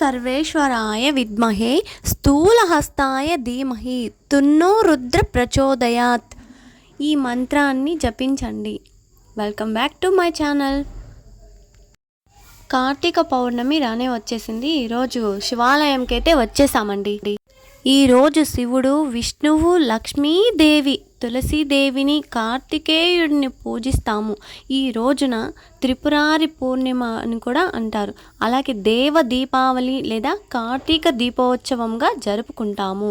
సర్వేశ్వరాయ విద్మహే స్థూలహస్తాయ ధీమహి తున్నో రుద్ర ప్రచోదయాత్. ఈ మంత్రాన్ని జపించండి. Welcome back to my channel. Karthika Pournami రానే వచ్చేసింది. ఈరోజు శివాలయంకి అయితే వచ్చేసామండి. ఈరోజు శివుడు, విష్ణువు, లక్ష్మీదేవి, తులసీదేవిని, కార్తికేయుడిని పూజిస్తాము. ఈ రోజున త్రిపురారి పూర్ణిమ అని కూడా అంటారు. అలాగే దేవ దీపావళి లేదా కార్తీక దీపోత్సవంగా జరుపుకుంటాము.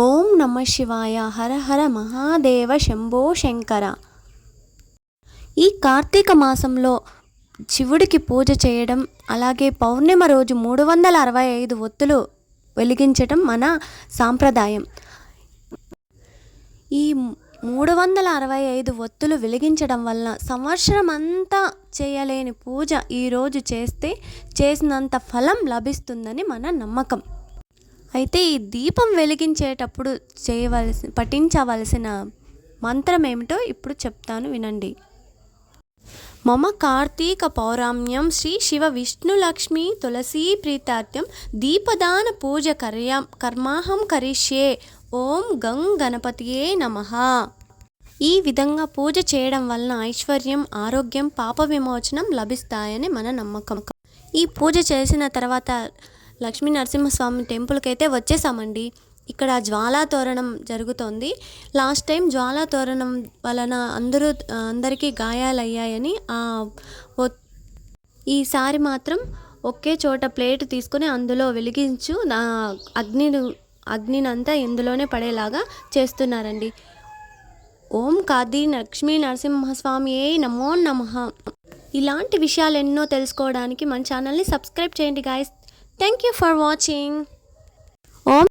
ఓం నమ శివాయ. హర హర మహాదేవ శంభో శంకర. ఈ కార్తీక మాసంలో శివుడికి పూజ చేయడం, అలాగే పౌర్ణిమ రోజు 365 ఒత్తులు వెలిగించడం మన సాంప్రదాయం. ఈ 365 ఒత్తులు వెలిగించడం వలన సంవత్సరం అంతా చేయలేని పూజ ఈరోజు చేస్తే చేసినంత ఫలం లభిస్తుందని మన నమ్మకం. అయితే ఈ దీపం వెలిగించేటప్పుడు పఠించవలసిన మంత్రం ఏమిటో ఇప్పుడు చెప్తాను, వినండి. మమ కార్తీక పౌరామ్యం శ్రీ శివ విష్ణు లక్ష్మీ తులసీ ప్రీతార్థ్యం దీపదాన పూజ కర్మాహం కరిష్యే. ఓం గం గణపతియే నమః. ఈ విధంగా పూజ చేయడం వలన ఐశ్వర్యం, ఆరోగ్యం, పాప విమోచనం లభిస్తాయని మన నమ్మకం. ఈ పూజ చేసిన తర్వాత లక్ష్మీ నరసింహస్వామి టెంపుల్కి అయితే వచ్చేసామండి. ఇక్కడ జ్వాలా తోరణం జరుగుతోంది. లాస్ట్ టైం జ్వాలా తోరణం వలన అందరికీ గాయాలయ్యాయని ఈసారి మాత్రం ఒకే చోట ప్లేట్ తీసుకొని అందులో వెలిగించు అగ్నినంతా ఇందులోనే పడేలాగా చేస్తున్నారండి. ఓం కాది లక్ష్మీ నరసింహస్వామియే నమో నమః. ఇలాంటి విషయాలు ఎన్నో తెలుసుకోవడానికి మన ఛానల్ని సబ్స్క్రైబ్ చేయండి guys. Thank you for watching. Om